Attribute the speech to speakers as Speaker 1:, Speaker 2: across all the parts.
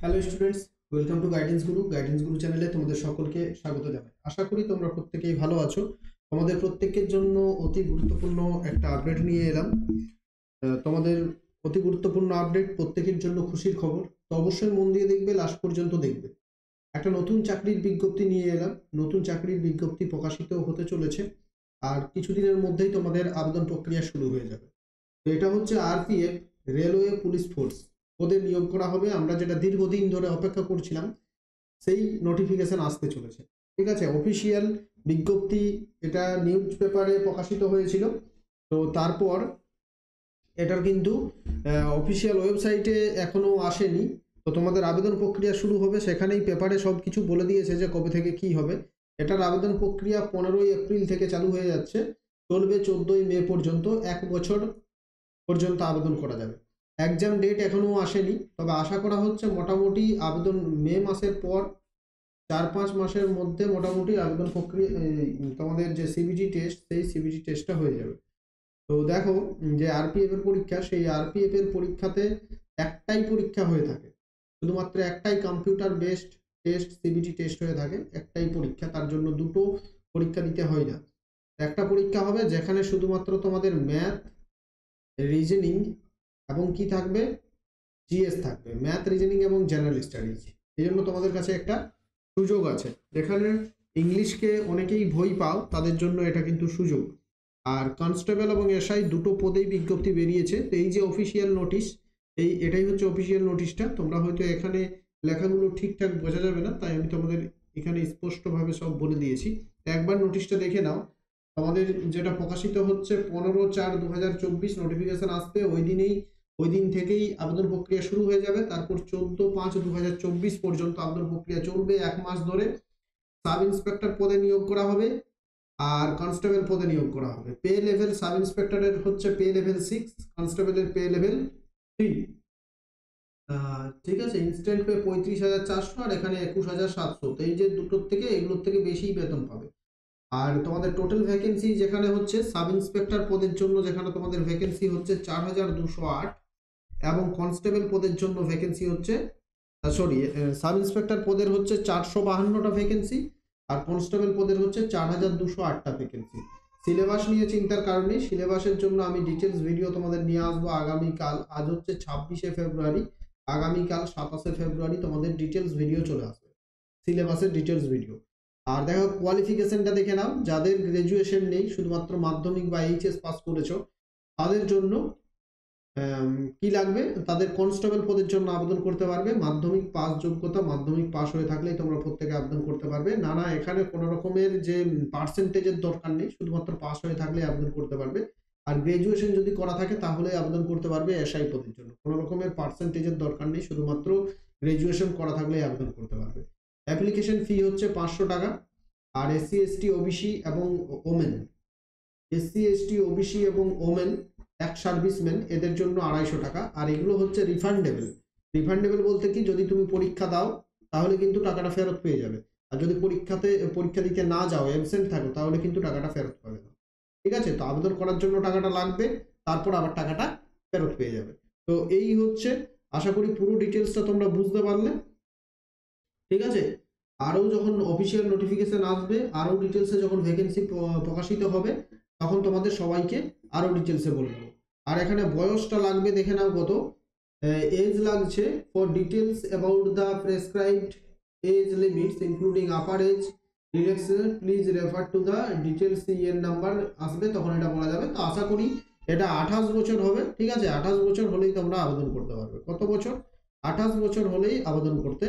Speaker 1: Hello students, welcome to guidance গুরু চ্যানেলে তোমাদের সকলকে স্বাগত জানাই। আশা করি তোমরা প্রত্যেকেই ভালো আছো। তোমাদের প্রত্যেকের জন্য অতি গুরুত্বপূর্ণ একটা আপডেট নিয়ে এলাম। তোমাদের অতি গুরুত্বপূর্ণ আপডেট, প্রত্যেকের জন্য খুশির খবর। তো অবশ্যই মন দিয়ে দেখবে, লাস্ট পর্যন্ত দেখবে। একটা নতুন চাকরির বিজ্ঞপ্তি নিয়ে এলাম। নতুন চাকরির বিজ্ঞপ্তি প্রকাশিত হতে চলেছে, আর কিছুদিনের মধ্যেই তোমাদের আবেদন প্রক্রিয়া শুরু হয়ে যাবে। তো এটা হচ্ছে আরপিএফ, রেলওয়ে পুলিশ ফোর্স। ওদের নিয়োগ করা হবে। আমরা যেটা দীর্ঘদিন ধরে অপেক্ষা করছিলাম, সেই নোটিফিকেশন আসতে চলেছে। ঠিক আছে, অফিসিয়াল বিজ্ঞপ্তি এটা নিউজ পেপারে প্রকাশিত হয়েছিল। তো তারপর এটার কিন্তু অফিসিয়াল ওয়েবসাইটে এখনো আসেনি। তো তোমাদের আবেদন প্রক্রিয়া শুরু হবে, সেখানেই পেপারে সব কিছু বলে দিয়েছে যে কবে থেকে কি হবে। এটার আবেদন প্রক্রিয়া 15ই এপ্রিল থেকে চালু হয়ে যাচ্ছে, চলবে 14ই মে পর্যন্ত। 1 বছর পর্যন্ত আবেদন করা যাবে। এক্সাম ডেট এখনো আসেনি, তবে আশা করা হচ্ছে মোটামুটি আবেদন মে মাসের পর 4-5 মাসের মধ্যে মোটামুটি আবেদন প্রক্রিয়া, তোমাদের যে সিবিটি টেস্ট, সেই সিবিটি টেস্টটা হয়ে যাবে। তো দেখো, যে আরপিএফ এর পরীক্ষা, সেই আরপিএফ এর পরীক্ষাতে একটাই পরীক্ষা হয়ে থাকে, শুধুমাত্র একটাই computer based test, CBT test হয়ে থাকে। একটাই পরীক্ষা, তার জন্য দুটো পরীক্ষা দিতে হয় না। একটা পরীক্ষা হবে যেখানে শুধুমাত্র তোমাদের ম্যাথ, রিজনিং এবং কি থাকবে, জিএস থাকবে। ম্যাথ, রিজনিং এবং জেনারেল স্টাডিজ। এই জন্য তোমাদের কাছে একটা সুযোগ আছে। যেখানে ইংলিশকে অনেকেই ভয় পাও, তাদের জন্য এটা কিন্তু সুযোগ। আর কনস্টেবল এবং এসআই দুটো পদেই বিজ্ঞপ্তি বেরিয়েছে। তো এই যে অফিসিয়াল নোটিশ, এটাই হচ্ছে অফিসিয়াল নোটিশটা। তোমরা হয়তো এখানে লেখাগুলো ঠিকঠাক বোঝা যাবে না, তাই আমি তোমাদের এখানে স্পষ্টভাবে সব বলে দিয়েছি। একবার নোটিশটা দেখে নাও। আমাদের যেটা প্রকাশিত হচ্ছে 15/4/2024 নোটিফিকেশন আসবে ওই দিন থেকেই আবেদন প্রক্রিয়া শুরু হয়ে যাবে। তারপর 14/5/2024 পর্যন্ত আবেদন প্রক্রিয়া চলবে, 1 মাস ধরে। সাব ইন্সপেক্টর পদে নিয়োগ করা হবে, আর কনস্টেবল পদে নিয়োগ করা হবে। পে লেভেল সাব ইন্সপেক্টরের হচ্ছে পে লেভেল 6, কনস্টেবলের পে লেভেল 3। ঠিক আছে, ইনস্ট্যান্ট পে 35,400, আর এখানে 21,700। তো এই যে দুটোর থেকে, এগুলোর থেকে বেশি বেতন পাবে। আর তোমাদের টোটাল ভ্যাকেন্সি যেখানে হচ্ছে সাব ইন্সপেক্টর পদের জন্য, যেখানে তোমাদের ভ্যাকেন্সি হচ্ছে 4,208, এবং কনস্টেবল পদের জন্য ভ্যাকেন্সি হচ্ছে, সরি, সাব ইন্সপেক্টর পদের হচ্ছে 452টা ভ্যাকেন্সি, আর কনস্টেবল পদের হচ্ছে 4,208টা ভ্যাকেন্সি। সিলেবাস নিয়ে চিন্তার কারণে, সিলেবাসের জন্য আমি ডিটেলস ভিডিও তোমাদের নিয়ে আসবো আগামীকাল। আজ হচ্ছে 26শে ফেব্রুয়ারি, আগামীকাল 27শে ফেব্রুয়ারি তোমাদের ডিটেলস ভিডিও চলে আসবে, সিলেবাসের ডিটেলস ভিডিও। আর দেখো, কোয়ালিফিকেশনটা দেখে নাও। যাদের গ্রাজুয়েশন নেই, শুধুমাত্র মাধ্যমিক বা এইচএস পাস করেছো, তাদের জন্য কি লাগবে, তাদের কনস্টেবল পদের জন্য আবেদন করতে পারবে। মাধ্যমিক পাস যোগ্যতা, মাধ্যমিক পাস হয়ে থাকলেই তোমরা প্রত্যেকে আবেদন করতে পারবে। না না, এখানে কোনো রকমের যে পার্সেন্টেজের দরকার নেই, শুধুমাত্র পাস হয়ে থাকলে আবেদন করতে পারবে। আর গ্রাজুয়েশন যদি করা থাকে তাহলে আবেদন করতে পারবে এসআই পদের জন্য। কোনো রকমের পার্সেন্টেজের দরকার নেই, শুধুমাত্র গ্রাজুয়েশন করা থাকলেই আবেদন করতে পারবে। অ্যাপ্লিকেশন ফি হচ্ছে 500 টাকা। আর এসসি এসটি ওবিসি এবং ওমেন, এক্স সার্ভিসম্যান, এদের জন্য 250 টাকা। আর এগুলো হচ্ছে রিফান্ডেবল। রিফান্ডেবল বলতে কি, যদি তুমি পরীক্ষা দাও তাহলে কিন্তু টাকাটা ফেরত পেয়ে যাবে। আর যদি পরীক্ষা দিতে না যাও, অ্যাবসেন্ট থাকো, তাহলে কিন্তু টাকাটা ফেরত পাবে না। ঠিক আছে, তো আবেদন করার জন্য টাকাটা লাগবে, তারপর আবার টাকাটা ফেরত পেয়ে যাবে। তো এই হচ্ছে, আশা করি পুরো ডিটেলসটা তোমরা বুঝতে পারলে। ঠিক আছে, আরও যখন অফিসিয়াল নোটিফিকেশন আসবে, আরও ডিটেলসে যখন ভ্যাকেন্সি প্রকাশিত হবে, তখন তোমাদের সবাইকে আরও ডিটেলসে বলে দেবো। আর এখানে বয়সটা লাগবে, দেখে নাও কত এজ লাগছে। For details about the prescribed age limits including upper age relaxation, please refer to the details. এর নাম্বার আসবে, তখন এটা বলা যাবে। তো আশা করি এটা 28 বছর হবে। ঠিক আছে, 28 বছর হলেই তোমরা আবেদন করতে পারবে। কত বছর? 28 বছর হলেই আবেদন করতে,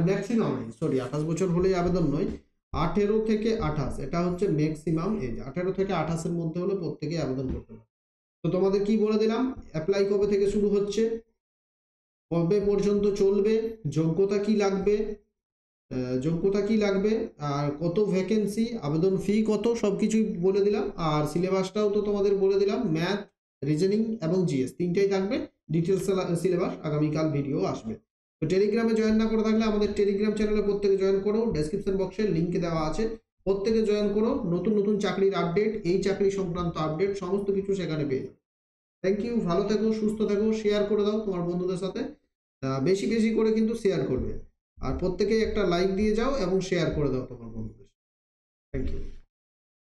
Speaker 1: ম্যাক্সিমাম, সরি, 28 বছর হলেই আবেদন নয়, 18 থেকে 28, এটা হচ্ছে ম্যাক্সিমাম এজ। 18 থেকে 28-এর মধ্যে হলে প্রত্যেকে আবেদন করতে পারে। তো তোমাদের কি বলে দিলাম, অ্যাপ্লাই কবে থেকে শুরু হচ্ছে, কবে পর্যন্ত চলবে, যোগ্যতা কি লাগবে, আর কত ভ্যাকেন্সি, আবেদন ফি কত, সবকিছুই বলে দিলাম। আর সিলেবাসটাও তো তোমাদের বলে দিলাম, ম্যাথ, রিজনিং এবং জিএস তিনটাই থাকবে। ডিটেলস সিলেবাস আগামীকাল ভিডিও আসবে। তো টেলিগ্রামে জয়েন না করে থাকলে আমাদের টেলিগ্রাম চ্যানেলে প্রত্যেকে জয়েন করো, ডেসক্রিপশন বক্সে লিঙ্ক দেওয়া আছে, প্রত্যেকে জয়েন করো। নতুন নতুন চাকরির আপডেট, এই চাকরি সংক্রান্ত আপডেট সমস্ত কিছু সেখানে পেয়ে যাবে। থ্যাংক ইউ, ভালো থেকো, সুস্থ থেকো, শেয়ার করে দাও তোমার বন্ধুদের সাথে। বেশি বেশি করে কিন্তু শেয়ার করবে, আর প্রত্যেকেই একটা লাইক দিয়ে যাও এবং শেয়ার করে দাও তোমার বন্ধুদের। Thank you.